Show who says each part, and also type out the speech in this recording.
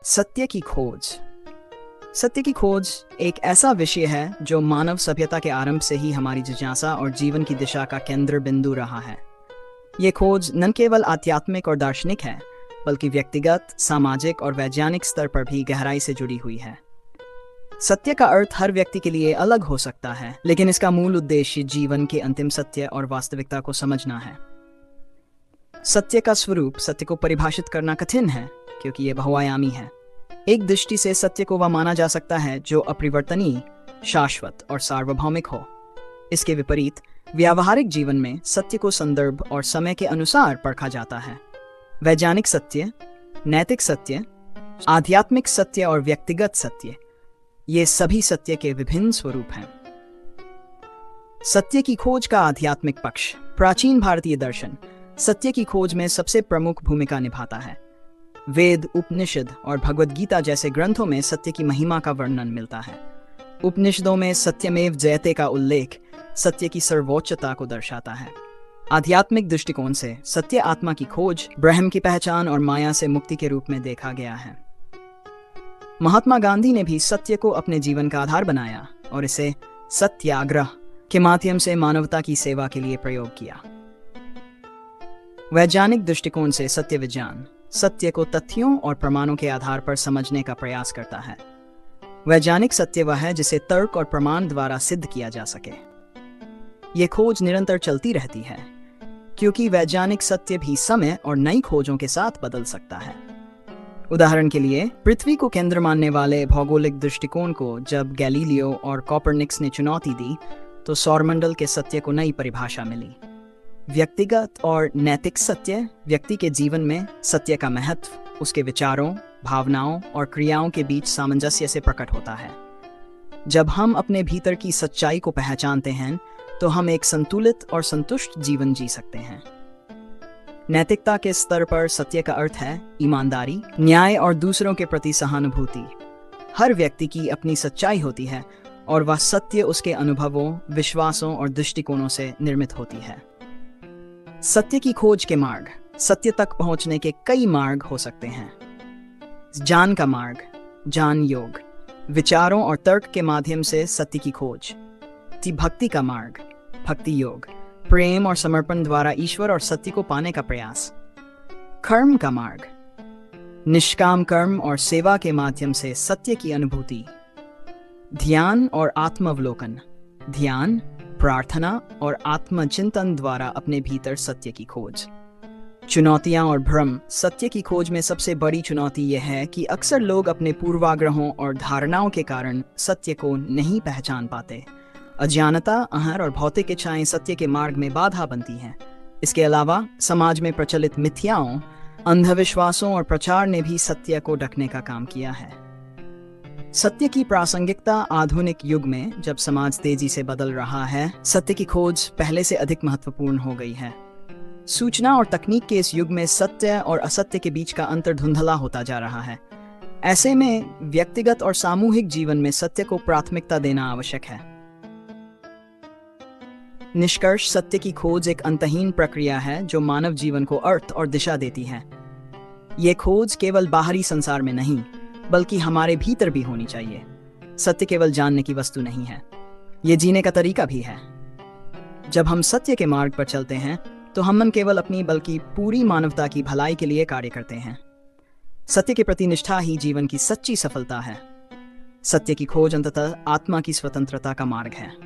Speaker 1: सत्य की खोज। सत्य की खोज एक ऐसा विषय है जो मानव सभ्यता के आरंभ से ही हमारी जिज्ञासा और जीवन की दिशा का केंद्र बिंदु रहा है। ये खोज न केवल आध्यात्मिक और दार्शनिक है, बल्कि व्यक्तिगत, सामाजिक और वैज्ञानिक स्तर पर भी गहराई से जुड़ी हुई है। सत्य का अर्थ हर व्यक्ति के लिए अलग हो सकता है, लेकिन इसका मूल उद्देश्य जीवन के अंतिम सत्य और वास्तविकता को समझना है। सत्य का स्वरूप। सत्य को परिभाषित करना कठिन है, क्योंकि यह बहुआयामी है। एक दृष्टि से सत्य को वह माना जा सकता है जो अपरिवर्तनीय, शाश्वत और सार्वभौमिक हो। इसके विपरीत व्यावहारिक जीवन में सत्य को संदर्भ और समय के अनुसार परखा जाता है। वैज्ञानिक सत्य, नैतिक सत्य, आध्यात्मिक सत्य और व्यक्तिगत सत्य, ये सभी सत्य के विभिन्न स्वरूप हैं। सत्य की खोज का आध्यात्मिक पक्ष। प्राचीन भारतीय दर्शन सत्य की खोज में सबसे प्रमुख भूमिका निभाता है। वेद, उपनिषद और भगवद गीता जैसे ग्रंथों में सत्य की महिमा का वर्णन मिलता है। उपनिषदों में सत्यमेव जयते का उल्लेख सत्य की सर्वोच्चता को दर्शाता है। आध्यात्मिक दृष्टिकोण से सत्य आत्मा की खोज, ब्रह्म की पहचान और माया से मुक्ति के रूप में देखा गया है। महात्मा गांधी ने भी सत्य को अपने जीवन का आधार बनाया और इसे सत्याग्रह के माध्यम से मानवता की सेवा के लिए प्रयोग किया। वैज्ञानिक दृष्टिकोण से सत्य विज्ञान सत्य को तथ्यों और प्रमाणों के आधार पर समझने का प्रयास करता है। वैज्ञानिक सत्य वह है जिसे तर्क और प्रमाण द्वारा सिद्ध किया जा सके। ये खोज निरंतर चलती रहती है, क्योंकि वैज्ञानिक सत्य भी समय और नई खोजों के साथ बदल सकता है। उदाहरण के लिए, पृथ्वी को केंद्र मानने वाले भौगोलिक दृष्टिकोण को जब गैलीलियो और कॉपरनिकस ने चुनौती दी, तो सौरमंडल के सत्य को नई परिभाषा मिली। व्यक्तिगत और नैतिक सत्य। व्यक्ति के जीवन में सत्य का महत्व उसके विचारों, भावनाओं और क्रियाओं के बीच सामंजस्य से प्रकट होता है। जब हम अपने भीतर की सच्चाई को पहचानते हैं, तो हम एक संतुलित और संतुष्ट जीवन जी सकते हैं। नैतिकता के स्तर पर सत्य का अर्थ है ईमानदारी, न्याय और दूसरों के प्रति सहानुभूति। हर व्यक्ति की अपनी सच्चाई होती है और वह सत्य उसके अनुभवों, विश्वासों और दृष्टिकोणों से निर्मित होती है। सत्य की खोज के मार्ग। सत्य तक पहुंचने के कई मार्ग हो सकते हैं। ज्ञान का मार्ग, ज्ञान योग, विचारों और तर्क के माध्यम से सत्य की खोज। भक्ति का मार्ग, भक्ति योग, प्रेम और समर्पण द्वारा ईश्वर और सत्य को पाने का प्रयास। कर्म का मार्ग, निष्काम कर्म और सेवा के माध्यम से सत्य की अनुभूति। ध्यान और आत्मावलोकन, ध्यान, प्रार्थना और आत्मचिंतन द्वारा अपने भीतर सत्य की खोज। चुनौतियां और भ्रम। सत्य की खोज में सबसे बड़ी चुनौती यह है कि अक्सर लोग अपने पूर्वाग्रहों और धारणाओं के कारण सत्य को नहीं पहचान पाते। अज्ञानता, अहंकार और भौतिक इच्छाएं सत्य के मार्ग में बाधा बनती हैं। इसके अलावा समाज में प्रचलित मिथ्याओं, अंधविश्वासों और प्रचार ने भी सत्य को ढकने का काम किया है। सत्य की प्रासंगिकता। आधुनिक युग में जब समाज तेजी से बदल रहा है, सत्य की खोज पहले से अधिक महत्वपूर्ण हो गई है। सूचना और तकनीक के इस युग में सत्य और असत्य के बीच का अंतर धुंधला होता जा रहा है। ऐसे में व्यक्तिगत और सामूहिक जीवन में सत्य को प्राथमिकता देना आवश्यक है। निष्कर्ष। सत्य की खोज एक अंतहीन प्रक्रिया है जो मानव जीवन को अर्थ और दिशा देती है। ये खोज केवल बाहरी संसार में नहीं, बल्कि हमारे भीतर भी होनी चाहिए। सत्य केवल जानने की वस्तु नहीं है, ये जीने का तरीका भी है। जब हम सत्य के मार्ग पर चलते हैं, तो हम न केवल अपनी बल्कि पूरी मानवता की भलाई के लिए कार्य करते हैं। सत्य के प्रति निष्ठा ही जीवन की सच्ची सफलता है। सत्य की खोज अंततः आत्मा की स्वतंत्रता का मार्ग है।